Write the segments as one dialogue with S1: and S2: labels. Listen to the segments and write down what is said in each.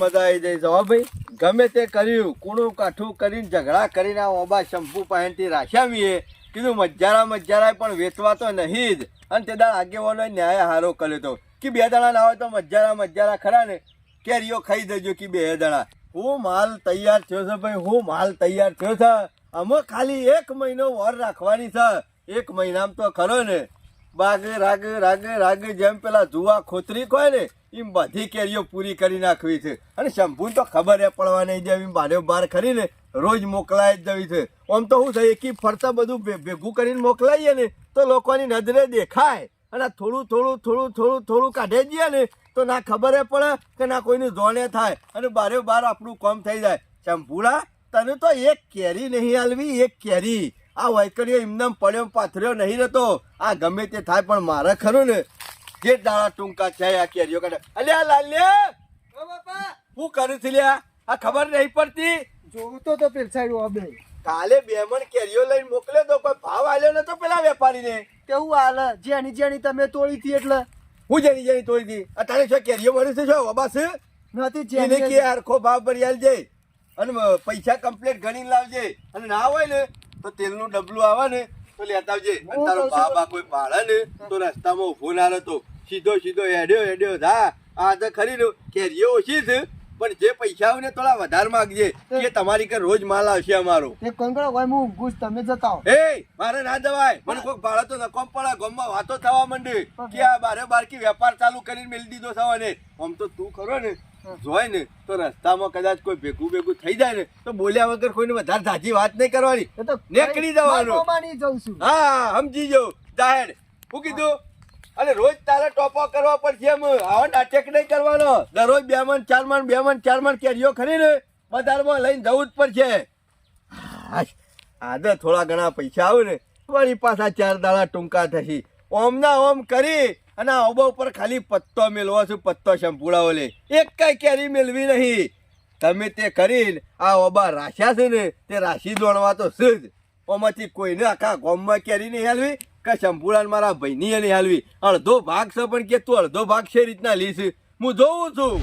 S1: મજા આવી જાય છે હો ભાઈ. ગમે તે કર્યું કૂણું કાઠું કરીને ઝઘડા કરીને આ ઓબા શંભુ પાસેથી રાખ્યા મીએ કીધું મજારા પણ વેચવા તો નહીં જ. અને તે દાળ આગેવાનો ન્યાય હારો કર્યો તો કે 2 દાડા ના હોય તો મજારા ખરા ને કેરીઓ ખાઈ દેજો કે 2 દાડા. હું માલ તૈયાર થયો છે ભાઈ, હું માલ તૈયાર થયો છે. અમે ખાલી 1 મહિનો વર રાખવાની છે. 1 મહિનામાં તો ખરો ને બાગ રાગ જેમ પેલા જુવા ખોતરી હોય ને એમ બધી કેરીઓ પૂરી કરી નાખવી છે. અને શંભુ તો ખબર એ પડવા નહીં જેવી બારે બાર ખરી ને રોજ મોકલાય જ જવી છે. આમ તો શું થાય એકી ફરતા બધું ભેગું કરીને મોકલાઈએ ને તો લોકોની નજરે દેખાય. અને થોડું કાઢે જઈએ ને તો ના ખબર પડે કે ના કોઈનું જોણે થાય અને બારે બાર આપણું કામ થઈ જાય. શંભુડા તને તો એક કેરી નહીં આલવી, એક કેરી. આ વૈકરીઓ એમને પડ્યો પાથર્યો નહીં રહેતો. આ ગમે તે થાય પણ મારે ખરું ને જે દાડા ટૂંકા છે આ કેરીઓ કાઢે. અલ્યા લાલ્યા શું કરું છું લ્યા? આ ખબર નહીં પડતી.
S2: જોવું તો પેલસાડ્યું હવે
S1: કાલે 2 મણ કેરીઓ લઈને મોકલ્યો તો કોઈ ભાવ આલ્યો નતો પેલા વેપારીને.
S2: કેવું હાલે? જેની તમે તોડી હતી એટલે
S1: હું જેની તોડી હતી. અત્યારે શું કેરીઓ મળી છે? શું વબાસ
S2: નથી
S1: એને કે હરખો ભાવ ભરી આલજે અને પૈસા કમ્પ્લીટ ગણીને લાવજે. અને ના હોય ને તો તેલનું ડબલું આવે ને તો લેતા આવજે. અને તારો બાબા કોઈ પાડે ને તો રસ્તામાં ઉભો ના રહેતો. સીધો હેડ્યો થા. આ તો ખરી ને કેરીઓ ઓછી છે પણ જે પૈસા આવે ને થોડા વધારે માંગજે કે તમારી કે રોજ માલ આવશે અમારો.
S2: એક કંકડો હોય હું ઊંઘું તમે જતા હો.
S1: એ મારે ના જવાય. મને કોઈ ભાડે તો નકોમ પડે. ગામમાં વાતો થવા માંડે કે આ બારે બારકી વેપાર ચાલુ કરીને મેલી દીધો સવાને. આમ તો તું ખરો ને જોય ને તો રસ્તામાં કદાચ કોઈ ભેગું થઈ જાય ને તો બોલ્યા વગર કોઈને વધારે ઝાઝી વાત નહીં કરવાની. નીકળી જવાનું. હા સમજી જાઉં. જાહેર શું કીધું? અને રોજ તારે ટોપો કરવા પડશે. એમ આવો નાટક નહીં કરવાનો. દરરોજ 2 મણ 4 મણ કેરીઓ ખરી ને બજારમાં લઈને જવું જ પડશે. આજે થોડા ઘણા પૈસા આવે ને વળી પાછા 4 દાડા ટૂંકા થશે. ઓમ ના ઓમ કરી અને આ ઓબા ઉપર ખાલી પત્તો મેળવો છું. પત્તો શંભુડાઓ લે એક કઈ કેરી મેળવી નહીં. તમે તે કરીને આ ઓબા રાખ્યા છે ને તે રાશી દોડવા તો છે જ. ઓમાંથી કોઈને આખા ગામમાં કેરી નહીં હાલવી કે શંભુડાને મારા ભાઈની નહીં હાલવી. અડધો ભાગ છે પણ કે તું અડધો ભાગ છે રીતના લીશ હું જોઉં છું.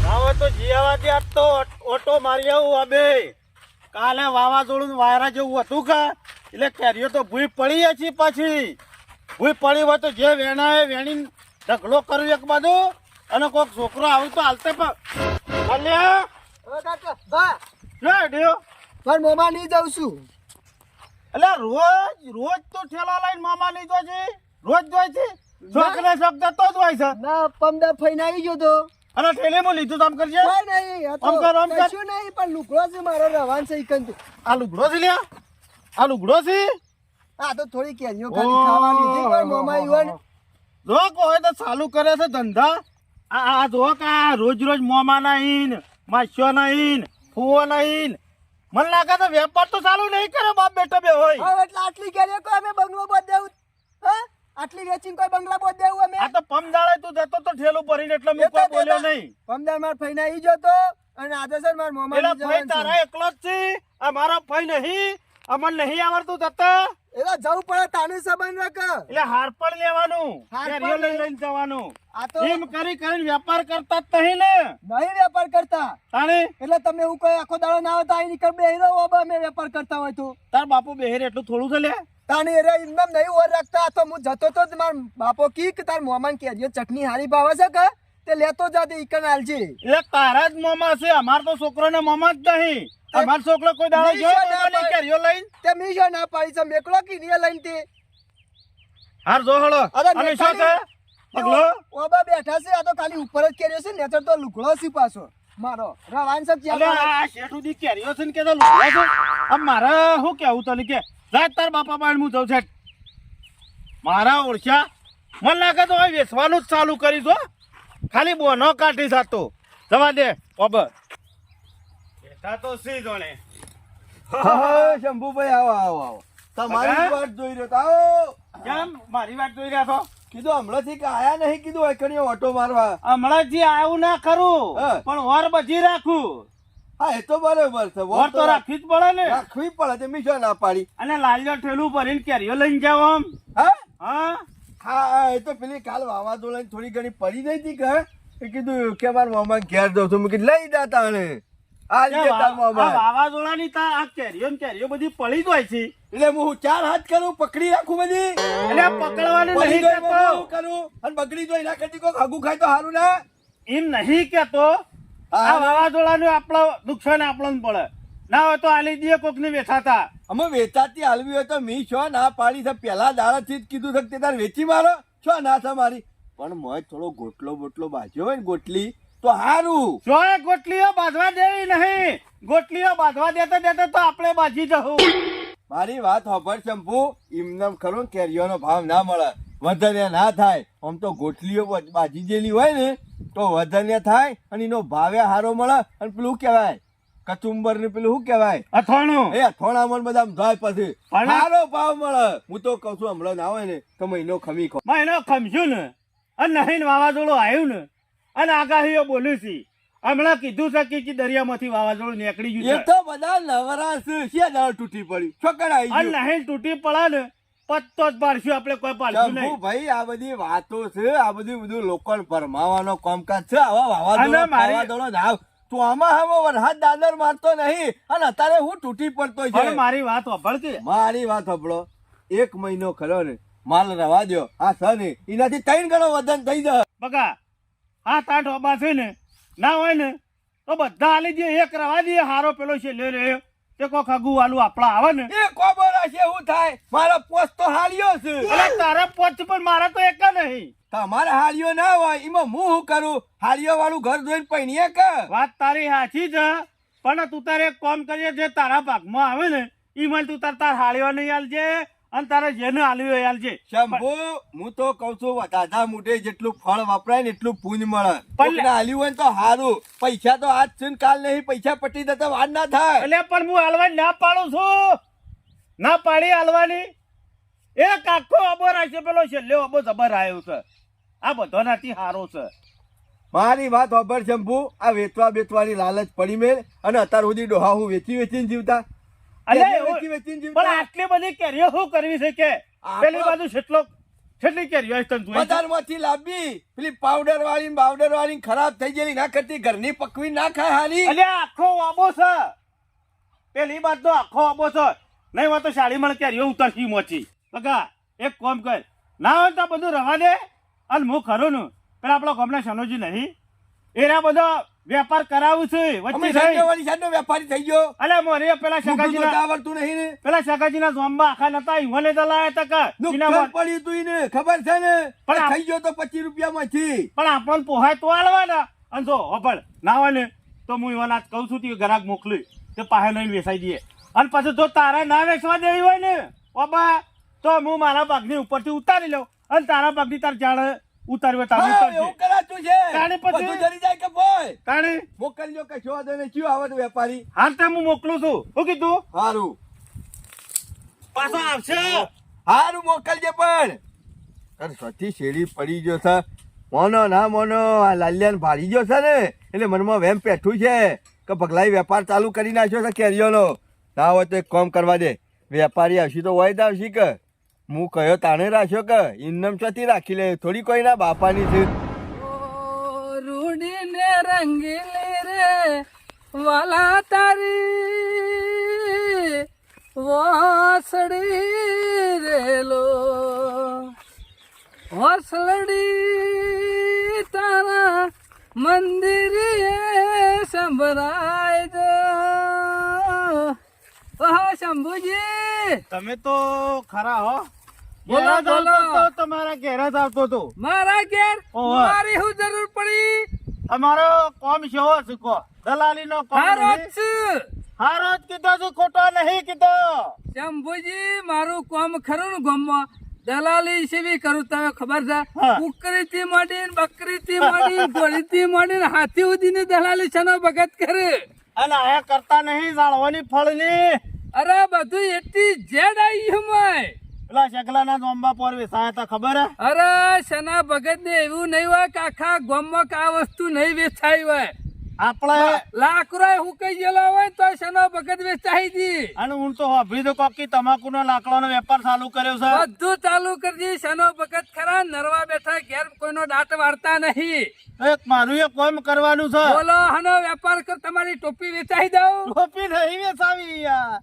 S3: હવે તો જીવાથી આજ તો ઓટો મારી આવું અબે. કાલે વાવાઝોડું વાયરા જેવું હતું કે એટલે કેરીઓ તો ભૂઈ પડી છે. પાછી ભૂઈ પડી હોય તો જે વેણાએ વેણી ઢગલો કર્યો એક બાજુ અને કોઈક છોકરો આવ્યું તો હાલતે
S2: પણ મોમાં નહીં જાઉં છું.
S3: એટલે રોજ તો ઠેલા લઈને મામા નહીં જો છે. રોજ જોઈ છે છોકરા શબ્દ તો જ હોય છે.
S2: ના પમદા ફઈને આવી ગયો તો
S3: અને ઠેલીમાં લીધું તો આમ કરજે.
S2: કશું નહીં પણ લુગડો છે મારો રવાન છે.
S3: આ લુગડો છે લ્યા? આ લુગડો છે?
S2: આ તો થોડી કેરીઓ ખાલી ખાવા લીધી પણ મોમાં આવ્યો ને.
S3: જો કોઈ તો ચાલુ કરે છે ધંધા. આ જો કે રોજ મોમાં નહીં માસ્યો નહીં ફૂવો નહીં. મને લાગે તો વેપાર તો ચાલુ નહીં કરે બાપ બેટો બે હોય.
S2: એટલે આટલી કેરીઓ કોઈ અમે બંગલો બોધ દેવું? આટલી વેચીને કોઈ બંગલા બોધ દેવું અમે?
S3: આ તો પમદાળે તું જતો તો ઠેલું ભરીને એટલે મેં કોઈ બોલ્યો નહીં.
S2: પમદાળ માર ફઈને આવી જતો અને આજે સર માર મોમાં
S3: એલા ભાઈ તારા એકલો જ છે. આ મારા ભાઈ નહીં. અમને નહીં આવડતું જતા
S2: એલા જવું પડે તાનું સંબંધ રાખ.
S3: એટલે હાર પણ લેવાનું કેરીઓ લઈને જવાનું.
S2: આ તો
S3: એમ કરીને વેપાર કરતા જ નહીં ને.
S2: નહીં વેપાર કરતા
S3: તાણે
S2: એટલે તમે એવું કોઈ આખો દાડો ના હોય તો આઈ નીકળ બે હીરો ઓબા અમે વેપાર કરતા હોય તો
S3: તાર બાપુ બેહેર એટલું થોડું છે લે.
S2: તાને એરે ઇન્દમ નહીં ઓર રાખતા. તો હું જતો તો જ માર બાપો કી કે તાર મોમાન કેરીઓ ચટણી હારી ભાવે છે કે તે લેતો જાતે ઈકન આલજી.
S3: એટલે તારા જ મોમાં છે. અમાર તો છોકરોને મોમાં જ નહીં. અમાર છોકરો કોઈ દાડો જોયો કેરીઓ લઈને
S2: તે મીશો ના પાડી છે મેકલો કી ની લઈને તે
S3: હાર જો હળો. અને શું છે પગલો?
S2: ઓબા બેઠા છે. આ તો ખાલી ઉપર જ કેરીઓ છે નેચર તો લુગડો છે પાછો મારો રવાન સબ
S3: આ શેઠુદી કેરીઓ છે ને કે તો લુગડા છે. આ મારે શું કેવું તને કે જા તાર બાપા પાસે હું જઉં છે. મારા ઓળખ્યા મને લાગે તો વેચવાનું જ ચાલુ કરી દો. ખાલી બોનો કાઢી જાતો જવા દે. બાબા બેઠા તો સી જોણે.
S1: શંભુભાઈ આવો. તમારી વાત જોઈ રહ્યો. આવો.
S3: કેમ મારી વાત જોઈ રહ્યા છો?
S1: કીધું હમણાંથી કે આયા નહીં. કીધું એકણીઓ ઓટો મારવા.
S3: હમણાં જે આવું ના કરું પણ વર બધી રાખું.
S1: હા એ તો બરોબર છે.
S3: વર તો રાખવી જ પડે ને.
S1: રાખવી પડે તે મીશો ના પાડી.
S3: અને લાલ્યો ઠેલું ભરીને કેરીઓ લઈને જાવ આમ.
S1: હા
S3: હા
S1: હા એ તો પેલી કાલ વાવાઝોડાની થોડી ઘણી પડી ગઈ હતી કે મેં કીધું કે મારા મામા ઘેર જઉં છું. મેં કીધું લઈ જા તાણે. આ
S3: કે
S1: લે તારા મામા.
S3: આ વાવાઝોડાની આ કેરીઓ ને કેરીઓ બધી પડી જ હોય છે.
S1: એટલે હું 4 હાથ કરું, પકડી રાખું બધી.
S3: એટલે આ પકડવાની
S1: પડી
S3: નહીં
S1: જાય
S3: કેતો.
S1: હું કરું અને બગડી જાય એના કરતી કોક હગું ખાય તો સારું ના.
S3: એમ નહીં કેતો. આ વાવાઝોડાનું આપણો નુકસાન આપણને પડે. ના હોય તો આલી દઈએ કોકને વેચાતા.
S1: અમે વેચાતી હાલવી હોય તો મી છો ના પાડી છે. પેલા દાડાથી જ કીધું છે કે તે તાર વેચી મારો છો ના છે મારી. પણ મોય થોડો ગોટલો બોટલો બાજ્યો હોય ને ગોટલી તો સારું.
S3: જોએ ગોટલીઓ બાંધવા દેવી નહીં. ગોટલીઓ બાંધવા દેતા દેતા તો આપણે બાજી જવું.
S1: મારી વાત હોભળ શંભુ. એમનેમ ખરું કેરીઓનો ભાવ ના મળે, વધારે ના થાય. આમ તો ગોટલીઓ બાજી જેલી હોય ને તો વધારે થાય અને એનો ભાવે સારો મળે. અને પેલું કહેવાય કચુંબર ને પેલું શું કહેવાય
S3: અથાણું.
S1: એ અથોણામાં ને બધા જાય પછી
S3: પણ-
S1: સારો ભાવ મળે. હું તો કઉ છું હમણાં ના હોય ને તો મહિનો ખમી ખો.
S3: મહિનો ખમશું ને અને નહીં ને વાવાઝોડું આવ્યું ને અને આગાહીઓ બોલ્યું છે. હમણાં કીધું છે કે દરિયામાંથી વાવાઝોડું નીકળી
S1: એ
S3: ગયું છે.
S1: તો બધા નવરા છે. શિયા દાળ તૂટી પડી છોકરા આવી
S3: અને
S1: ગયું.
S3: નહીં તૂટી પડે ને પત્તો જ પાડશું આપણે, કોઈ પાડશું
S1: શંભુ
S3: નહીં.
S1: ભાઈ આ બધી વાતો છે, આ બધું લોકોને ભરમાવાનો કામકાજ છે. આવા વાવાઝોડો
S3: અને મારી-
S1: વાવાઝોડો ના તો આમાં હવે વરસાદ દાદર મારતો નહીં અને અત્યારે હું તૂટી પડતો
S3: પણ
S1: છે.
S3: મારી વાત સાંભળ કે
S1: મારી વાત સાંભળો. 1 મહિનો ખરો ને માલ રવા દો. આ છે ને એનાથી 3 ગણો વજન થઈ જાય.
S3: બગા આ તાટ ઓબા છે ને ના હોય ને તો બધા આલી દે. એક રવા દે હારો પેલો છે લે લે તે કોક હગુ વાલું આપડા આવે ને.
S1: એ કોબર હશે શું થાય. મારો પોસ્ટ તો હાલ્યો છે.
S3: એટલે તારે પોચ પણ મારા તો એક નહીં.
S1: તમારે હાલિયો ના હોય એમાં હું શું કરું. હાલિયો વાળું ઘર જોઈને પૈણીએ કે
S3: વાત તારી સાચી છે પણ તું તારે એક કામ કરીએ જે તારા ભાગમાં આવે ને ઈ મને તું તાર હાળીઓ નહીં આલજે અને તારે જેને હાલ્યો એ આલજે.
S1: શંભુ હું તો કઉ છું દાદા મુઢે જેટલું ફળ વપરાય ને એટલું પુણ્ય મળે.
S3: પણ-
S1: કોકને હાલ્યું હોય ને તો સારું. પૈસા તો આજ છે ને કાલ નહીં. પૈસા પટી દેતા વાર ના થાય.
S3: એટલે પણ હું હાલવાની ના પાડું છું. ના પાડી હાલવાની. એક આખો અબર છે પેલો છેલ્લો અબો જબર આવ્યો છે. આ બધો નાથી હારો છે.
S1: મારી વાત ખબર શંભુ. આ વેચવા બેચવાની લાલચ પડી મેં અને અત્યાર સુધી ડોહા હું વેચીને જીવતા.
S3: અલે
S1: વેચીને
S3: પણ
S1: જીવતા.
S3: આટલી બધી કેરીઓ શું કરવી છે કે પેલી બાજુ કેટલી કેરીઓ છે તને જોઈ છે?
S1: બજારમાંથી લાવવી પેલી પાવડર વાળી ને બાવડર વાળી ને ખરાબ થઈ ગયેલી ના કરતી ઘરની પકવી ના ખાય હારી.
S3: અલે આખો આબો છે. પેલી બાદ તો આખો આબો છે. નહીં હોય તો સાડી મળે કેરીઓ ઉતરતી મોચી. બગા એક કામ કર ના હોય તો બધું રવા દે અને હું ખરું ને પેલા આપણો ગામના સનોજી નહીં એના બધો વેપાર કરાવું છે
S1: અમે
S3: વચ્ચે થઈ.
S1: સાંજેવાળી સાંજનો વેપારી થઈ ગયો.
S3: અલે મોરે પેલા
S1: ઊંધું તો
S3: શકાજીના
S1: આવડતું નહીં ને.
S3: પેલા શકાજીના જોમ્બા આખા નતા ઈવને તો લાયા તા કા
S1: નુકસાન પડ્યું તું એને ખબર છે ને.
S3: પણ આ-
S1: થઈ ગયો તો 25 રૂપિયામાંથી.
S3: પણ આપણને પોહાય તો આલવાના. અને જો હોપડ ના હોય ને તો હું એવા નાચ કહું છું કે ગ્રાહક મોકલી તે પાસે લઈને વેચાઈ દઈએ. અને પછી જો તારે ના વેચવા દેવી હોય ને બાબા તો હું મારા ભાગની ઉપરથી ઉતારી લઉં અને તારા ભાગની તાર જાણે ઉતાર્યો તારે
S1: હા,
S3: ઉતારજે.
S1: એવું કરાતું છે.
S3: તાણી પછી-
S1: બધું જરી જાય કે બોય.
S3: તાણે
S1: મોકલજો કશો વાંધો નહીં. ચિયો આવે તો વેપારી.
S3: હાલ તે હું મોકલું છું. શું કીધું
S1: હારું
S3: પાછો આવશે.
S1: હારું મોકલજે પણ. અરે સતી શેરી પડી ગયો છે. મોનો ના મોનો આ લાલિયાને ભાળી ગયો છે ને એટલે મનમાં વેમ પેઠું છે કે પગલાઈ વેપાર ચાલુ કરી નાખ્યો છે કેરીઓનો. ના હોય તો એક કામ કરવા દે. વેપારી આવશે તો હોય જ આવશે કે હું કયો તાણે રાખ્યો કે ઇન્નમ ચોથી રાખી લે. થોડી કોઈના બાપાની છે.
S2: રૂડીને રંગીલી રે વાલા તારી વાસડી રેલો વાસડી તારા મંદિરે સંભળાય જો શંભુજી
S3: તમે તો ખરા હો.
S2: બોલો,
S3: ઘેર જ
S2: બોલો.
S3: આવતો તો તમારા ઘેર જ આવતો તો.
S2: મારા ઘેર
S3: ઓહો.
S2: મારી શું જરૂર પડી
S3: તમારો કોમ શેવો છે કો દલાલી નો કોમ
S2: હારો
S3: નહીં?
S2: જ છે.
S3: હારો જ કીધો છે ખોટો નહીં કીધો.
S2: શંભુજી મારું કામ ખરું ને ગામમાં દલાલી સેવી કરું તમે ખબર છે
S3: હા.
S2: કુકરી થી માંડીને બકરી થી માંડીને ઘોડી થી માંડીને હાથી ઉધીને દલાલી છનો ભગત કરે.
S3: અને આયા કરતા નહીં જાળવાની ફળની.
S2: અરે બધું એટલી જેડ આવી હમાય.
S3: પેલા શકલાના જોંબા પર વેચાયા તા ખબર હે?
S2: અરે શના ભગત ને એવું નહીં હોય કે આખા ગામમાં કે આ વસ્તુ નહીં વેચાઈ હોય.
S3: આપણે
S2: લાકડા હુકાઈ ગયેલા હોય તો શનો ભગત વેચાઈ દી.
S3: અને હું તો હોભળી તો કોકી તમાકુનો લાકડાનો વેપાર ચાલુ કર્યો છે.
S2: બધું ચાલુ કરજી. શનો ભગત ખરા નરવા બેઠા ઘેર કોઈ
S4: કોઈનો દાંત વાળતા નહીં.
S3: એક મારું એક કામ કરવાનું છે.
S4: બોલો હનો વેપાર કર, તમારી ટોપી વેચાઈ દઉં.
S3: ટોપી નહીં વેચાવી યાર,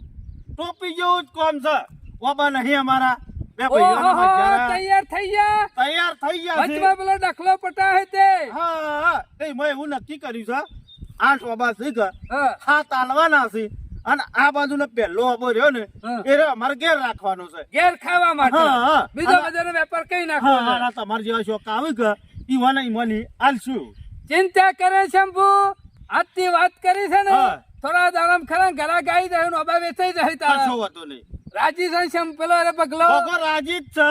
S3: ટોપી જેવું જ કામ છે. ઓબા નહીં અમારા બે ભાઈઓના
S4: ઓહો,
S3: મજારા.
S4: તૈયાર થઈ ગયા.
S3: તૈયાર થઈ ગયા છે.
S4: વચમાં પેલો ડખલો પટાય તે.
S3: હા તે મેં એવું નક્કી કર્યું છે, 8 ઓબા છે કે
S4: હા.
S3: 7 આલવાના છે, અને આ બાજુનો પહેલો ઓબો રહ્યો ને
S4: હા.
S3: એ રહ્યો અમારે ઘેર રાખવાનો છે.
S4: ઘેર ખાવા માટે.
S3: હા, હા.
S4: બીજો બધાનો વેપાર કઈ નાખો.
S3: હા હા, તમારે જેવા શોખ આવે કે ઈવાને ઈમાની આલશું.
S4: ચિંતા કરે શંભુ, આજથી વાત કરી છે ને,
S3: હા.
S4: થોડા દાડમ ખરા ઘરા ગાઈ દે, ઓબા વેચાઈ જાય તારા.
S3: કશો વાંધો નહીં.
S4: રાજી છે શંભુ, પેલો અરે પગલો.
S3: ભગો રાજી જ છે,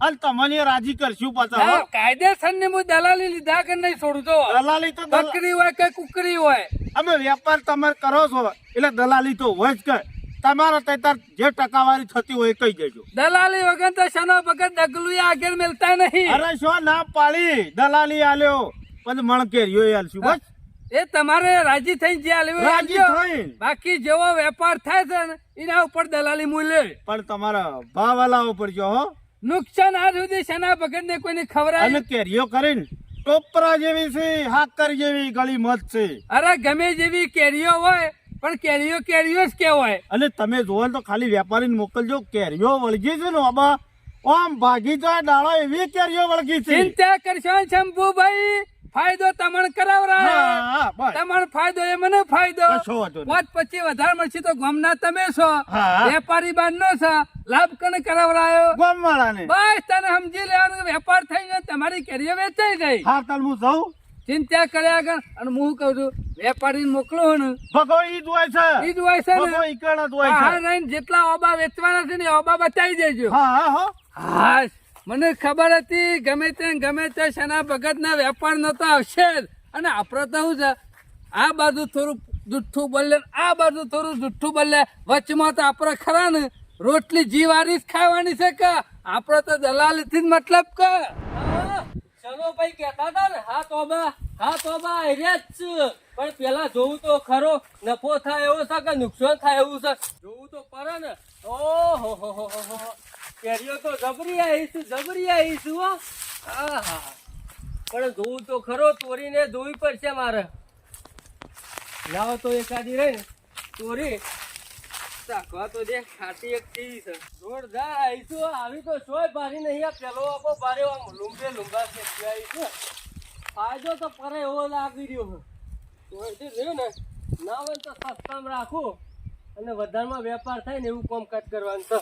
S3: અને તમને રાજી કરશું પાછા હો.
S4: કાયદેસર ની હું દલાલી લીધા કે નહીં છોડું તો.
S3: દલાલી તો
S4: બકરી હોય કે કુકરી હોય,
S3: અમે વેપાર તમારે કરો છો એટલે દલાલી તો હોય જ કે તમારા તૈતાર જે ટકાવારી થતી હોય એ કહી દેજો.
S4: દલાલી વગર તો શનો વગર ડગલું આગળ મિલતા નહીં.
S3: અરે શું ના પાડી, દલાલી આલ્યો પછી મણ કેરીઓ આલશું બસ.
S4: એ તમારે રાજી થઈને જે આલ્યું એ
S3: રાજી
S4: આલજો.
S3: થઈને.
S4: બાકી જેવો વેપાર થાય છે ને એના ઉપર દલાલી મૂલ્ય.
S3: પણ તમારા ભાવ આલાવો પડજો હો.
S4: નુકસાન આજ સુધી શના ભગત ને કોઈને ખવડાય.
S3: અને કેરીઓ કરીને ટોપરા જેવી છે, હાકર જેવી ગળી મત છે.
S4: અરે ગમે જેવી કેરીઓ હોય પણ કેરીઓ કેરીઓ જ કેવાય.
S3: અને તમે જોવો ને તો ખાલી વેપારીને મોકલજો, કેરીઓ વળગી છે ને બાબા, આમ ભાગી જાય ડાળો એવી કેરીઓ વળગી છે.
S4: ચિંતા કરશો શંભુભાઈ, ફાયદો તમને કરાવરાય.
S3: હા, બસ.
S4: તમારો ફાયદો એ મને ફાયદો.
S3: કશો વાંધો નહીં.
S4: પાંચ પછી વધારે મળશે તો ગામના તમે છો,
S3: હા.
S4: વેપારી બારનો છો, લાભ કને કરાવરાયો.
S3: ગામવાળાને.
S4: બસ તને સમજી લેવાનું કે વેપાર થઈ ગયો, તમારી કેરીઓ વેચાઈ ગઈ.
S3: હા તાલ હું જાઉં.
S4: ચિંતા કર્યા આગળ. અને હું કહું છું વેપારી મોકલો ને
S3: ભગો ઈ જ હોય છે.
S4: ઈ જ હોય છે
S3: ભગો
S4: ને.
S3: ઈ કણ જ હોય
S4: હા
S3: છે.
S4: રહીને જેટલા ઓબા વેચવાના છે ને એ ઓબા બતાવી દેજો.
S3: હા હા હો.
S4: હા, મને ખબર હતી ગમે તે શના ભગત ના વેપાર નતો આવશે જ. અને આપણે તો શું છે, આ બાજુ થોડું જુઠ્ઠું બોલે, આ બાજુ થોડું જુઠ્ઠું બોલે, વચમાં તો આપણે ખરા ને રોટલી જીવારી જ ખાવાની છે કે આપણે તો દલાલી થી જ મતલબ કે. ચલો ભાઈ કહેતા હતા ને હા તોબા આર્યા જ છે, પણ પેલા જોવું તો ખરો, નફો થાય એવો છે કે નુકસાન થાય એવું છે, જોવું તો પડે ને. ઓહો હો હો હો, કેરીઓ તો જબરી આવીશું હો. આહા, પણ જોવું તો ખરો, તોરીને જોવી પડશે મારે. લાવો તો એકાદી રહી ને તોરી ચાખવા તો દે, ખાટી એક ચીજ છે જોરદાર આવીશું. આવી તો સોય ભારી નહીં, આ પેલો આપો ભારે આમ લુંબા છે આવીશું. ફાયદો તો પરે એવો લાગી રહ્યો છે, રહ્યું ને ના હોય તો સસ્તામાં રાખું અને વધારમાં વેપાર થાય ને એવું કામ કાજ કરવાનું તો.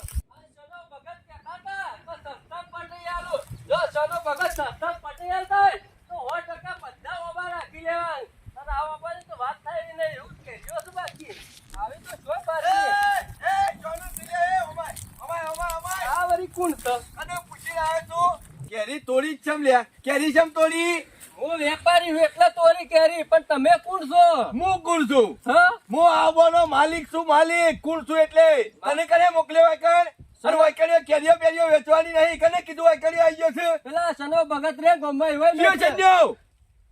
S1: કેરી તોડી જ ચમ લ્યા, કેરી ચમ તોડી?
S4: હું વેપારી છું એટલે તોરી કેરી, પણ તમે કોણ છો?
S1: હું કોણ છું?
S4: હા?
S1: હું આવવાનો માલિક છું. માલિક કોણ છું એટલે તને કને મોકલ્યો વાયકણ? અને વાયકણીઓ કેરીઓ બેરીઓ વેચવાની નહીં, કને કીધું વાયકણીઓ આવી ગયો છે?
S4: પેલા સનો ભગત રે ગોમમાં હોય
S1: કયો સંન્યાવ?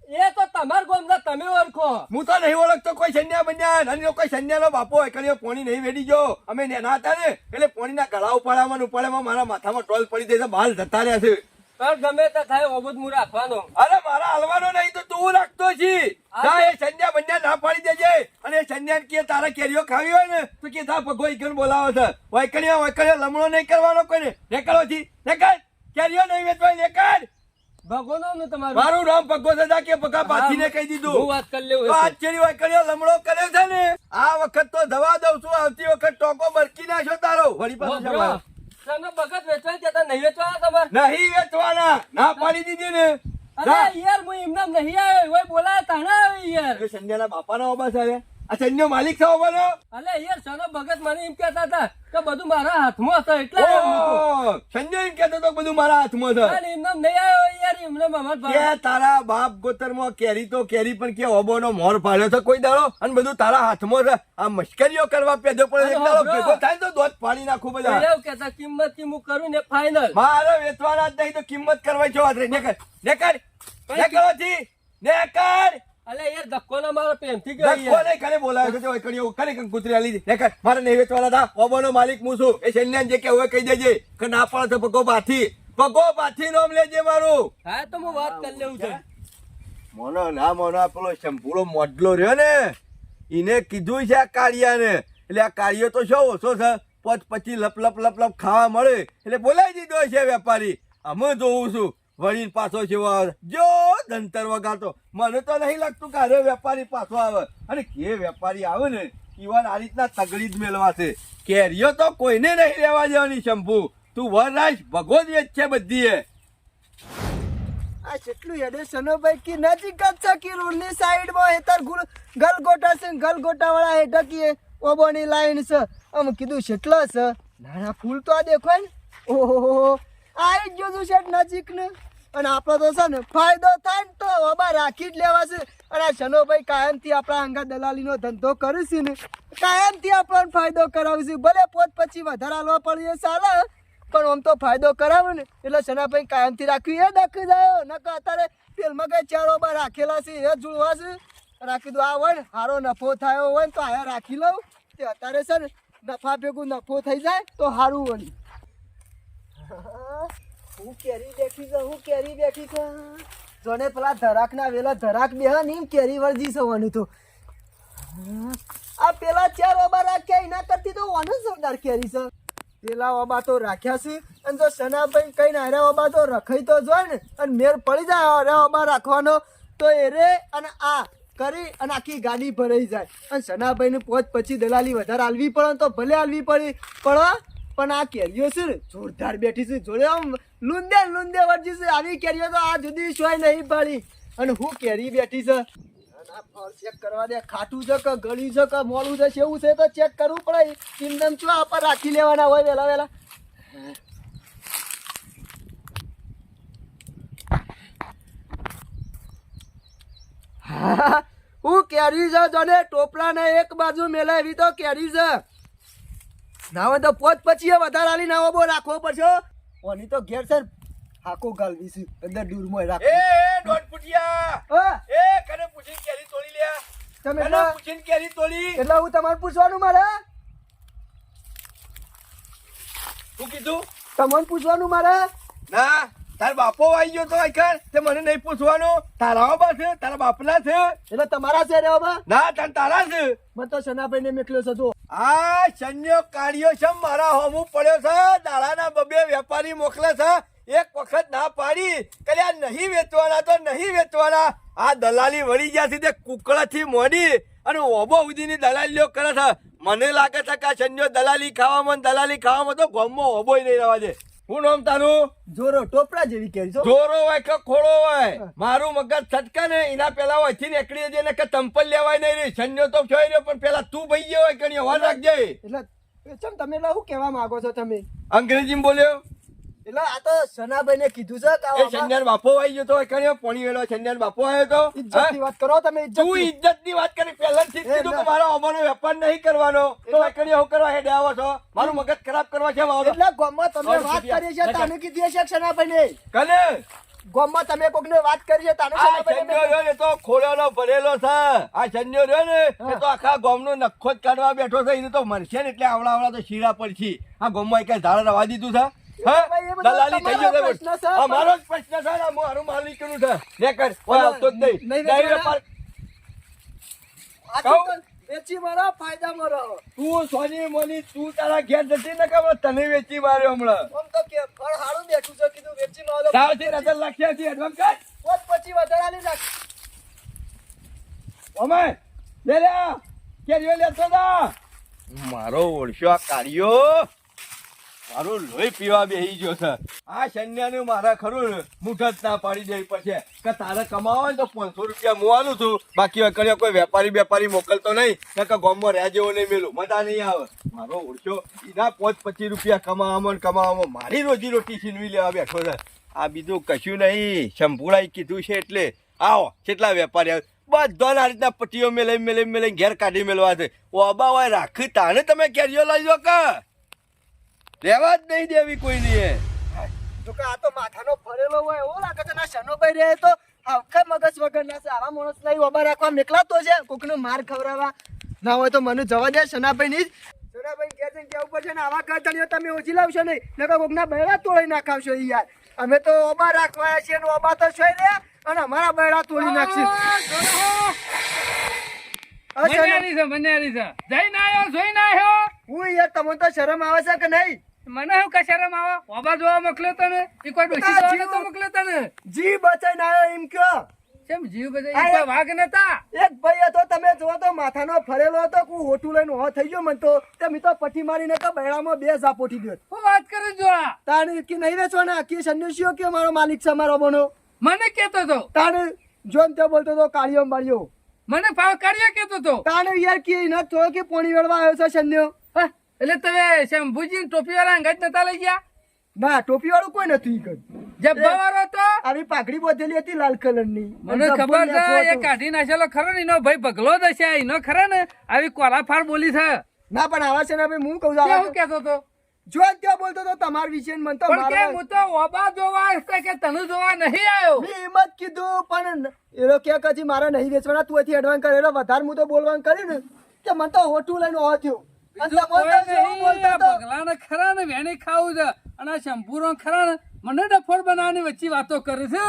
S4: એ તો તમાર ગોમના તમે ઓળખો.
S1: હું તો નહીં ઓળખતો કોઈ સંન્યા બન્યા. અને કોઈ સંન્યાનો બાપો વાયકણીઓ પોણી નહીં વેડી ગયો. અમે નેના હતા ને એટલે પોણીના ગળા ઉપાડવામાં મારા માથામાં ટોલ પડી દે છે, બાલ જતા રહ્યા છે.
S4: પણ ગમે તે થાય ઓબત હું રાખવાનો.
S1: અરે મારા હલવાનો નહીં તો તું રાખતો છી. જા એ સંન્યા બંન્યા ના પાડી દેજે. અને એ સંન્યા કે તારા કેરીઓ ખાવી હોય ને તો કે તા ભગો ઈકણ બોલાવો છે. વાયકણીઓ લમણો નહીં કરવાનો કોઈને. નીકળો છી, નીકળ. કેરીઓ નહીં વેચવાની, નીકળ.
S4: ભગોનો ને તમારું?
S1: મારું નામ ભગો સદા કે ભગા પાથીને કહી દીધું.
S4: હું વાત કરી લેવું.
S1: તો આજની વાયકણીઓ લમણો કરે છે ને, આ વખત તો દવા દઉં છું. આવતી વખત ટોકો બરકી નાખ્યો તારો. વળી પાછું જવાનું.
S4: સનો ભગત વેચવા જતા નહીં વેચવાના તમારે?
S1: નહીં વેચવાના, ના પાડી દીધી ને.
S4: અરે યાર હું એમના નહીં આવ્યો, હોય બોલાય તાણા આવે યાર.
S1: એ સંજ્ઞાના બાપાના ઓબા છે. આ સંજ્ઞો માલિક છે ઓબાનો.
S4: અલે યાર સનો ભગત મને એમ કહેતા હતા કે બધું મારા હાથમાં છે એટલે
S1: ઓહ, સંજ્ઞો એમ કહેતો તો બધું મારા હાથમાં છે.
S4: એમના નહીં આવ્યો યાર, એમને મામા
S1: કે તારા બાપ ગોતરમાં કેરી તો કેરી પણ કે ઓબોનો મોર પાડ્યો છે કોઈ દાડો, અને બધું તારા હાથમાં છે. આ મશ્કરીઓ કરવા પેદો પડે એક દાડો ભેગો થાય તો દોત પાડી નાખું બધા.
S4: એવું કહેતા કિંમત થી હું કરું ને ફાઇનલ.
S1: મારે વેચવાના જ નહીં તો કિંમત કરવા જો વાત રહી. નેકર.
S4: અલે યાર ધક્કો ના મારો પ્રેમથી
S1: ધક્કો
S4: ગયો
S1: નહીં, કને બોલાવ્યો છે? ઓય કણીઓ, કને કંઈ કૂતરી આલી હતી? નેકર. મારે નહીં વેચવાના હતા. ઓબોનો માલિક હું છું. એ સૈન્યાને જે કે હવે કહી દેજે કે ના પાડે તો ભગો બાથી. ભગો પાછી નામ લેજે મારું.
S2: હા તો હું વાત કરી લેવું છે.
S1: મોનો ના મોનો આ પેલો શંભુડો મોડલો રહ્યો ને એને કીધું છે આ કાળિયાને, એટલે આ કાળિયો તો શું ઓછો છે, પોચ પછી લપ લપ લપ લપ ખાવા મળે એટલે બોલાવી દીધો છે વેપારી. અમે જોઉં છું વળીને પાછો છે જો ધંતર વગાડતો. મને તો નહીં લાગતું કે અરે વેપારી પાછો આવે, અને કે વેપારી આવે ને ઈવન આ રીતના તગડી જ મેળવાશે. કેરીઓ તો કોઈને નહીં રહેવા દેવાની શંભુ, તું વરાશ ભગો જ વેચ છે બધી.
S2: આ કેટલું હેડે સનોભાઈ કી નજીક જ છે કે રોડની સાઈડમાં હેતર ગલગોટા છે, ગલગોટા વાળા હેઠકીએ ઓબોની લાઈન છે. આમ કીધું કેટલા છે નાના ફૂલ તો આ દેખો ને. ઓહો આવી જ જોયું છે નજીક ને. અને આપણો તો છે ને ફાયદો થાય ને તો ઓબા રાખી જ લેવા છે. અને આ સનોભાઈ કાયમથી આપણા અંગા દલાલીનો ધંધો કરે છે ને, કાયમથી આપણને ફાયદો કરાવે છે. ભલે પોત પછી વધારે હાલવા પડે ચાલે, પણ આમ તો ફાયદો કરાવે ને એટલે સનાભાઈ કાયમથી રાખવી એ દખી જાય. નકર અત્યારે તેલમાં કઈ ચાર ઓબા રાખેલા છે એ જુળવા છે. રાખી દો આ હોય ને સારો નફો થયો હોય ને તો આયા રાખી લઉં. તે અત્યારે છે ને નફા ભેગું નફો થઈ જાય તો સારું વળી. હું કેરી બેઠી છે, હું કેરી બેઠી છે. જોને પેલા ધરાક ના વેલા ધરાક બે ની કેરી વળજી છે વાની તો. આ પેલા ચાર ઓબા રાખ્યા એના કરતી તો વાનું સરદાર કેરી છે. પેલા ઓબા તો રાખ્યા છે, અને જો સનાભાઈ કઈ નાર્યા ઓબા તો રખાઈ તો જોય ને, અને મેર પડી જાય અરે ઓબા રાખવાનો તો એ રે અને આ કરી અને આખી ગાડી ભરાઈ જાય. અને સનાભાઈ ને પોચ પછી દલાલી વધારે હાલવી પડે તો ભલે હાલવી પડી, પણ આ કેરીઓ છે ને જોરદાર બેઠી છે. જોડે આમ લુંદે વળજી છે. આવી કેરીઓ તો આ જુદી સોય નહીં પડી. અને હું કેરી બેઠી છે. ચેક કરવા દે, ખાટું છે કે ગળ્યું છે કે મોડું છે કેવું છે તો ચેક કરવું પડે. એકદમ ચો આપણે રાખી લેવાના હોય વેલા વેલા. હું કેરી છે જોને ટોપલા ને એક બાજુ મેલાવી તો કેરી છે. ના હોય તો પોત પછી વધારે હાલી ના બો રાખવો પડશે. ઓની તો ઘેર છે હાકો ગાલવી છે અંદર દૂરમાં રાખ.
S1: એ દોઢ ફૂટિયા
S2: હા
S1: એ કને પૂછીને કેરી તોડી લ્યા.
S2: તમે
S1: કને પૂછીને કેરી તોડી.
S2: એટલે હું તમારે પૂછવાનું મારે,
S1: શું કીધું?
S2: તમને પૂછવાનું મારે.
S1: ના તાર બાપો આવી ગયો તો આખર તે મને નહીં પૂછવાનું. તારા બાપા છે, તારા બાપના છે.
S2: એટલે તમારા છે રે બાબા.
S1: ના તારા છે.
S2: મને તો સનાભાઈ ને મેકલ્યો છે. જો
S1: આ શન્યો કાઢ્યો છે મારા હોમું પડ્યો છે. દાડાના બબે વેપારી મોકલે છે. એક વખત ના પાડી કલ્યા નહીં વેચવાના તો નહીં વેચવાના. આ દલાલી વળી ગયા છે તે કુકડાથી મોડી અને ઓબો સુધીની દલાલીઓ કરે છે. મને લાગે છે કે આ શન્યો દલાલી ખાવામાં તો ગામમાં ઓબોય નહીં રહેવા દે. શું નામ તારું?
S2: જોરો ટોપરા જેવી કેરી છો.
S1: જોરો હોય કે ખોળો હોય, મારું મગજ છટકે ને એના પેલા હોયથી નીકળી જઈને કે ચંપલ લેવાય નહીં રહી. શન્યો તો જોઈ રહ્યો પણ પેલા તું ભાઈ ગયો હોય કણી હોવા રાખજે.
S2: એટલે ચમ તમે એટલે શું કહેવા માંગો છો તમે?
S1: અંગ્રેજીમાં બોલ્યો
S2: એટલે આ તો સનાભાઈ ને કીધું છે કે
S1: એ શન્યાર બાપો આવી ગયો તો કણી પોણી વેળો શન્યાર બાપો આવ્યો તો.
S2: ઇજ્જત ની વાત કરો તમે.
S1: તું ઇજ્જત ની વાત કરી પહેલાથી જ કીધું કે મારો અમારો વેપાર નહીં કરવાનો તો કણી હું કરવા હેડે આવો છો? મારું મગજ ખરાબ કરવા છે મારો.
S2: એટલે ગામમાં તમે વાત કરી છે તાને કીધી છે સનાભાઈ ને.
S1: કને
S2: ગામમાં તમે કોક ને વાત કરી છે તાને
S1: આ
S2: સનાભાઈ
S1: શન્યો રહ્યો ને તો ખોળ્યાનો ભરેલો છે. આ શન્યો રહ્યો ને એ તો આખા ગામનો નખો જ કાઢવા બેઠો છે. એને તો મરશે ને એટલે આવડા તો શીરા પડશે. આ ગામમાં કઈ ધારા રવા દીધું છે? દલાલી થઈ ગયો છે. અમારો જ પ્રશ્ન છે ને, મારું માલિકનું છે. લે કર કોઈ આવતો જ નહીં. ડાયરી વેપાર કહું?
S2: વેચી મારો ફાયદા મારો.
S1: તું સોની મોની તું તારા ઘેર જતી ને કે તને વેચી માર્યો હમણાં.
S2: આમ તો કે ફળ હારું બેઠું છે કીધું વેચી લો.
S1: તાવથી નજર લાખ્યા છે એડવાન્સ કર.
S2: પોત પછી વધારાની રાખ.
S1: ઓમે લે લે કેરીઓ લેતો જા. મારો ઓળશો આ કાઢ્યો, મારું લોહી પીવા બેહી ગયો છે. આ શન્યાનું મારા ખરું ને મુઠ જ ના પાડી દેવી પડશે કે તારે કમાવો ને તો 500 રૂપિયા મુવાનું છું. બાકી વખતે કોઈ વેપારી મોકલતો નહીં કે ગામમાં રહ્યા જેવો નહીં મેલું મજા નહીં આવે. મારો ઓળશો એના 25 રૂપિયા કમાવામાં મારી રોજી રોટી છીનવી લેવા બેઠો છે. આ બીજું કશું નહીં. શંભુડાઈ કીધું છે એટલે આવો કેટલા વેપારી આવે બધા આ રીતના પટ્ટીઓ મેલાઈ ઘેર કાઢી મેળવા છે. ઓબા હોય રાખી તાને તમે કેરીઓ લઈ દો કે રહેવા જ નહીં દેવી કોઈની.
S2: જો કે આ તો માથાનો ફરેલો હોય એવો લાગે છે. ના સનોભાઈ રહે તો આખા મગજ વગર ના છે. આવા માણસ નહીં ઉભા રાખવા મેકલાતો છે. કોકનો માર ખવડાવવા ના હોય તો મને જવા દે. સનાભાઈ ની સનાભાઈ કે છે કેવું પડશે ને આવા કરતા તમે ઓછી લાવશો નહીં નકર કોકના બૈરા તોડી નાખાવશો યાર. અમે તો ઓબા રાખવાયા છીએ ને ઓબા તો છોઈ રહ્યા અને અમારા બૈડા તોડી નાખશે
S4: મન્યારી છે જઈને આવ્યો જોઈને આવ્યો
S2: હું યાર તમને તો શરમ આવે છે કે નહીં
S4: મને શું કશરમ આવો ઓબા જોવા મોકલ્યો તને એ કોઈ ડોસી જોવા નતો મોકલ્યો તને
S2: જી બચાઈને આવ્યો એમ કયો
S4: કેમ જીવ બધા ઈ કોઈ વાઘ નતા
S2: એક ભાઈ હતો તમે જો તો માથાનો ફરેલો હતો હું હોટું લઈને હો થઈ ગયો મને તો તમે તો પટ્ટી મારીને તો બૈડામાં બે ઝાપોટી દો
S4: હું વાત કરે જોડા
S2: તાણે કે નહીં વેચવાના કે સંન્યાસીઓ કે મારો માલિક છે મારો બનો
S4: મને કેતો તો
S2: તાણે જોન તે બોલતો તો કાળિયો બાળિયો
S4: મને ભાવ કાઢ્યો કેતો તો
S2: તાણે યાર કે ન તો કે પોણી વેળવા આવ્યો છે સંન્યો
S4: હા, એટલે તમે શંભુજી ટોપી વાળા અંગાજ નતા લઈ ગયા
S2: ના ટોપી વાળું કોઈ નથી ઈ કઈ.
S4: જબ્બાવાળો તો
S2: આવી પાઘડી બોધેલી હતી લાલ કલરની
S4: મને ખબર છે એ કાઢી નાખેલો ખરો ને એનો ભાઈ ભગલો દશે એનો ખરા ને આવી કોલાફાર બોલી છે
S2: ના પણ આવા છે ને ભાઈ હું કહું
S4: તે
S2: છું
S4: હું કેતો તો
S2: જો ત્યાં બોલતો તો તમાર વિશે ને મન તો
S4: પણ કે
S2: મારા
S4: હું તો ઓબા જોવા હશે કે તને જોવા નહીં આવ્યો
S2: મેં એમ જ કીધું પણ એનો કે કજી મારે નહીં વેચવાના તું અહીંથી એડવાન્સ કરેલો વધારે હું તો બોલવાનું કર્યું ને કે મને તો હોટું લઈને હો થયું અને
S4: બીજું
S2: તમે તો
S4: કોઈ
S2: જેવું
S4: નહીં.
S2: બોલતો
S4: આ
S2: તો
S4: ભગલાને ખરા ને વેણી ખાવું છે અને આ શંભુરો ખરા ને મને ડફોડ બનાવવાની વચ્ચે વાતો કરે છે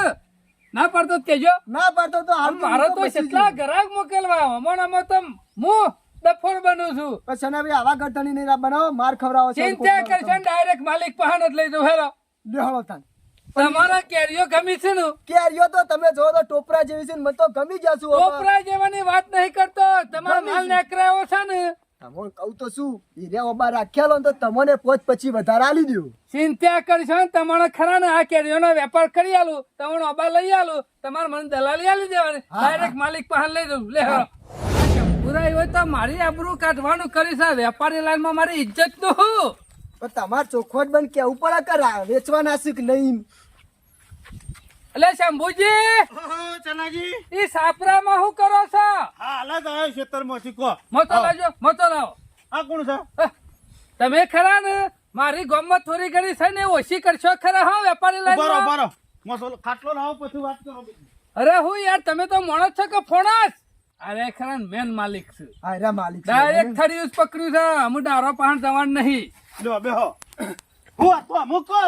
S4: ના પડતો જ કેજો
S2: ના પાડતો તો હાલ
S4: મારો તો કેટલા ગ્રાહક મોકલવા હમણાં તો હું ડફોડ બનું છું
S2: પછી ભાઈ આવા ગટણી નહીં બનાવો માર ખવડાવો છે
S4: ચિંતા કરશે ડાયરેક્ટ માલિક પહાણ જ લઈ જવું હેલો
S2: બેહળો તાન
S4: તમારા કેરીઓ ગમી છે ને
S2: કેરીઓ તો તમે જો તો ટોપરા જેવી છે ને મને તો ગમી જશું
S4: ટોપરા જેવાની વાત નહીં કરતો તમારો માલ નેકરાયો છે ને
S2: તમને કહું તો શું હીરે ઓબા રાખ્યાલો ને તો તમને પોચ પછી વધારે આલી દઉં
S4: ચિંતા કરશો ને તમારે ખરા ને આ કેરીઓનો વેપાર કરી આલું તમારો અબા લઈ આલું તમારે મને દલાલી આલી દેવાની ડાયરેક્ટ માલિક પાસે લઈ જવું લે હેરો પુરાઈ હોય તો મારી આબરૂ કાઢવાનું કરીશ આ વેપારી લાઈનમાં મારી ઇજ્જત નું હું
S2: પણ તમાર ચોખવટ બન કેવું પડે કે વેચવાના છે કે નહીં
S4: એટલે શંભુજી
S3: ચનાજી
S4: ઈ સાપરામાં શું કરો છો
S3: હા હાલ જ આવ્યો ખેતરમાંથી કહો
S4: મોતો લાવજો મોતો લાવો
S3: આ કોણ છે
S4: અહ, તમે ખરા ને મારી ગામમાં થોડી ઘણી છે ને ઓછી કરશો ખરા હા વેપારી
S3: ઉભારો
S4: લાઈનમાં
S3: ઉભારો મસલો ખાટલો લાવો પછી વાત કરો
S4: અરે હું યાર તમે તો માણસ છો કે ફોણસ અરે ખરા ને મેન માલિક છે
S2: હા રે માલિક છે.
S4: ડાયરેક્ટ થડિયું જ પકડ્યું છે અમુ ડારો પહાણ જવાનું નહીં
S3: લ્યો બેહો હું તો મૂકો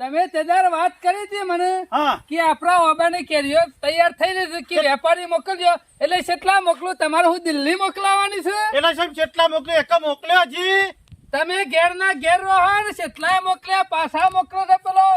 S4: તમે તેદાર વાત કરી હતી મને
S3: હા
S4: કે આપણા ઓબાની કેરીઓ તૈયાર થઈ રહી છે કે વેપારી મોકલજો એટલે કેટલા મોકલું તમારે હું દિલ્હી મોકલાવાની છે
S3: એના સાહેબ કેટલા મોકલ્યો એક મોકલ્યો હજી
S4: તમે ઘેર ના ઘેર રહો ને કેટલાય મોકલ્યા પાછા મોકલો છે પેલો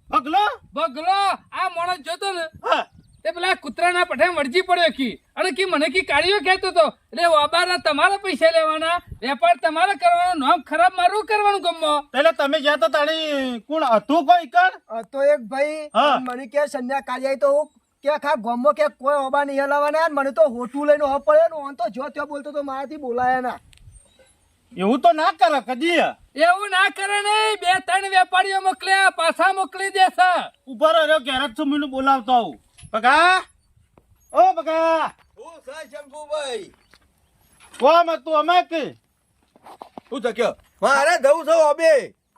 S3: પગલો
S4: બગલો આ માણસ જોતો ને
S3: હા
S4: તે પેલા કૂતરાના પઠે વળજી પડ્યો કી અને કી મને કી કાઢ્યો કહેતો તો એટલે ઓબાના તમારા પૈસા લેવાના વેપાર તમારે કરવાનો નામ ખરાબ મારું કરવાનું ગમો
S3: એટલે તમે જ્યાં તો તારી કોણ હતું કોઈ કણ
S2: તો એક ભાઈ
S3: હા.
S2: મને કે સંધ્યા કાઢી તો હું કે ખા ગોમો કે કોઈ ઓબા નહીં હલાવાના મને તો હોટું લઈને હો પડે ને ઓન તો જો ત્યાં બોલતો તો મારાથી બોલાયા ના
S3: એવું તો ના કરે કદી
S4: એવું ના કરે નહીં 2-3 વેપારીઓ મોકલ્યા પાછા મોકલી દેશે
S3: ઉભા રહ્યો ઘેર જ છું મને બોલાવતો આવું બગા ઓ બગા
S1: હું છે શંભુભાઈ
S3: કોમ હતું અમે કે
S1: શું થયો મારે જવું છે ઓબે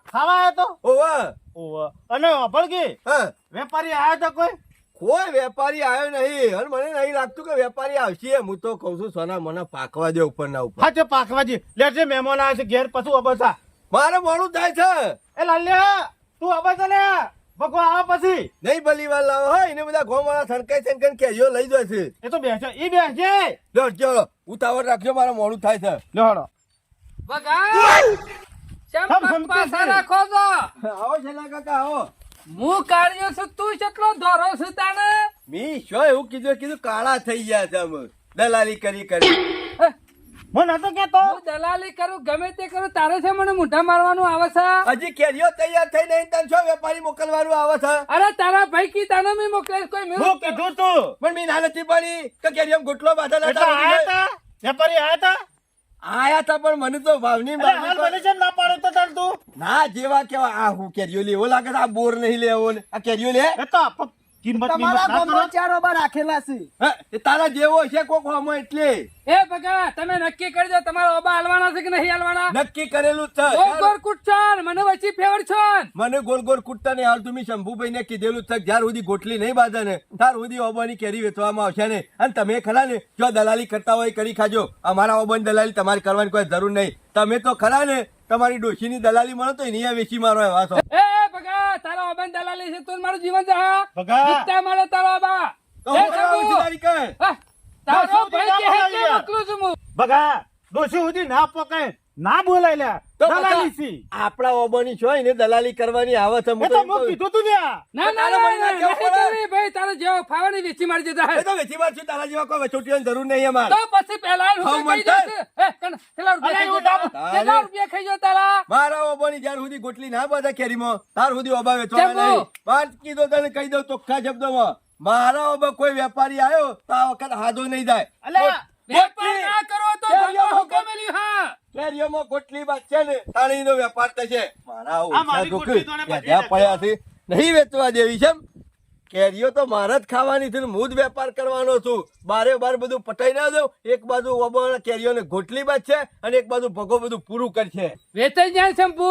S3: ખાવા આવ્યો તો
S1: ઓવા
S3: ઓવા અને અભળ કે
S1: હા
S3: વેપારી આવ્યા તો કોઈ
S1: કોઈ વેપારી આવ્યો નહીં અને મને નહીં લાગતું કે વેપારી આવશે હું તો કઉ છું સોના મને પાકવા દે ઉપર ના ઉપર
S3: હા તે પાકવાજી લેજે મહેમાન આવે છે ઘેર પછી અબસા
S1: મારે મોડું થાય છે
S3: એ લાલ્યા તું અબસા લે ભગવા આવે પછી
S1: નહીં ભલી વાર લાવો હોય એને બધા ગોમાળા સણકાઈ કેરીઓ લઈ જાય છે
S3: એ તો બેસે ઈ બેસે
S1: લો ચલો ઉતાવળ રાખજો મારે મોડું થાય છે
S3: લેહડો
S4: બગા
S3: સમ
S4: ચમ પાછા રાખો છો
S1: આવો છેલ્લા કાકા આવો
S4: હું કાર્યો છું તું કેટલો ધોરો છું તાણે
S1: મી શું એવું કીધું કાળા થઈ ગયા છે અમે દલાલી કરી કરી
S3: મને નતો કેતો
S4: હું દલાલી કરું ગમે તે કરું તારે છે મને મુઠ્ઠા મારવાનું આવે છે
S1: હજી કેરીઓ તૈયાર થઈ નહીં તને શું વેપારી મોકલવાનું આવે છે
S4: અરે તારા ભાઈ કી તાને મેં મોકલે કોઈ મેં
S3: હું કીધું તું
S1: પણ મી ના નથી પડી કે કેરીઓ ગોટલો બાંધેલા
S3: એટલે આયા તા વેપારી આયા તા
S1: આયા તા પણ મને તો ભાવની
S3: અરે હાલ મને જેમ ના પાડો તો તાર તું
S1: ના જેવા કેવા આ હું કેરીઓ લેવો લાગે છે આ બોર નહીં લેવો ને આ કેરીઓ લે
S3: એ તો કિંમત
S2: તમારા
S3: ના કરો
S2: ગોમમાં 4 ઓબા રાખેલા છે
S1: હે, એ તારા જેવો છે કોક હોમો એટલે
S4: એ બગા તમે નક્કી કરજો તમારા ઓબા હાલવાના છે કે નહીં હાલવાના
S1: નક્કી કરેલું જ છે
S4: ગોળ ગોળ કૂટશો ને મને વચ્ચે ફેવડ છો ને.
S1: મને ગોળ ગોળ કૂટતા નહીં હાલ તમે શંભુભાઈ ને કીધેલું જ છે જ્યાર સુધી ગોટલી નહીં બાંધે ને ત્યાર સુધી ઓબાની કેરી વેચવામાં આવશે ને અને તમે ખરા ને જો દલાલી કરતા હોય કરી ખાજો અમારા ઓબાની દલાલી તમારે કરવાની કોઈ જરૂર નહીં તમે તો ખરા ને તમારી ડોશીની દલાલી મળે તો એની આ વેચી મારો એવા છો
S4: એ ભગા તારા ઓબાન દલાલી છે તું મારું જીવન જા
S3: ભગા.
S4: જીતતા મળે તારો ઓબા
S1: તો હું કરાવું છું તારી કઈ?
S4: હા, તારો
S3: બસ
S4: ભાઈ
S3: સુધી
S4: કે
S3: ના
S4: હે મોકલું છું હું
S3: બગા ડોશી સુધી ના પકાય ના બોલાય લ્યા
S1: તો
S3: દલાલી
S1: બકા,
S3: સી
S1: આપણા ઓબોની છો એને દલાલી કરવાની આવે છે
S3: એ તો મેં કીધું તું લ્યા
S4: ના ના
S1: તારા
S4: ના
S1: ભાઈને કેવું
S4: નહીં
S1: પડે?
S4: કરવી ભાઈ તારો જેવો ફાવાની વેચી મારી દેતા
S1: એ તો વેચી માર છું તારા જેવા કોઈ વચોટીઓની જરૂર નહીં અમારે
S4: તો પછી પહેલા
S1: હા,
S4: રૂપિયા ખાઈ
S1: મન
S4: જશે કણ કેટલા રૂપિયા
S3: અરે,
S4: ખાઈ
S3: એવું
S4: જતા?
S3: ના-
S4: કેટલા રૂપિયા ખાઈ જતા તારા
S1: મારા ઓબોની જ્યાર સુધી ગોટલી ના બધા કેરીમાં તાર સુધી ઓબા વેચવાના
S4: ચંપુ.
S1: નહીં વાત કીધું તને કહી દઉં ચોખ્ખા શબ્દોમાં મારા ઓબા કોઈ વેપારી આવ્યો તો આ વખત હાથો નહીં જાય
S3: અલ્યા
S4: વેપાર ના કરો તો
S1: કેરીઓમાં
S4: ધંધો હુકમ મેલ્યું, હા
S1: કેરીઓમાં ગોટલી બાદ છે ને તાણીનો વેપાર થશે મારા ઓછા
S3: મારી
S1: દુઃખ
S3: ગોટલી તો ને બધી
S1: જ્યાં પડ્યા છે નહીં વેચવા દેવી છે એમ. કેરીઓ તો મારે જ ખાવાની છે ને હું જ વેપાર કરવાનો છું બારે બાર બધું પટાઈ ના દઉં એક બાજુ ઓબાના કેરીઓને ગોટલી બાદ છે અને એક બાજુ ભગો બધું પૂરું કરશે
S4: વેચાઈ જાય શંભુ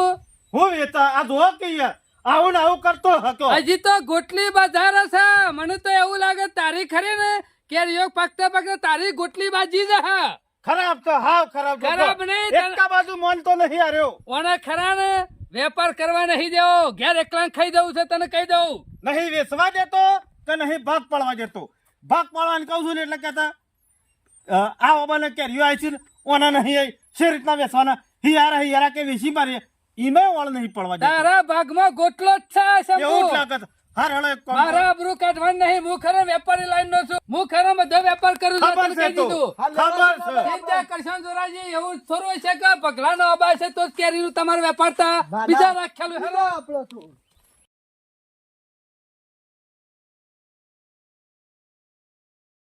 S3: હું વેચા આ જો કે યાર આવું ને આવું કરતો હતો
S4: હજી તો ગોટલી બજાર હશે મને તો એવું લાગે તારી ખરી ને કેરીઓ પાકતા પાકતા તારી ગોટલી બાજી જશે
S3: ખરાબ તો હાવ ખરાબ તો.
S4: ખરાબ નહીં,
S3: એકા બાજુ મન તો નહીં હાર્યો
S4: ઓને ખરા ને વેપાર કરવા નહીં દેવો ઘેર એકલા ખાઈ દઉં છે તને કહી દઉં
S3: નહીં વેચવા દેતો કે નહીં ભાગ પાડવા દેતો ભાગ પાડવાને કહું છું ને એટલે કહેતા આ ઓબાને કેરીઓ આવી છે ને ઓના નહીં આવી શી રીતના વેચવાના હિયારા કે વેચી મારીએ ઈમે વાળ નહીં પડવા દેતો
S4: તારા ભાગમાં ગોટલો જ છે
S3: એવું જ
S4: શંભુ
S3: લાગે છે. હાર હળો એક કામ કરો.
S4: મારા આબરૂ કાઢવાનું નહીં હું ખરો વેપારી લાઈન નો છું હું ખરો બધો વેપાર કરું છું
S3: ખબર
S4: તને
S3: છે
S4: કહી
S3: તો
S4: દીધું
S3: ખબર છે
S4: ચિંતા કરશો ને જોરાજી એવું થોડું છે કે પગલાનો અબાય છે તો જ કેરીનું તમારો વેપાર તા બીજા રાખેલું
S2: પેલો આપણો તો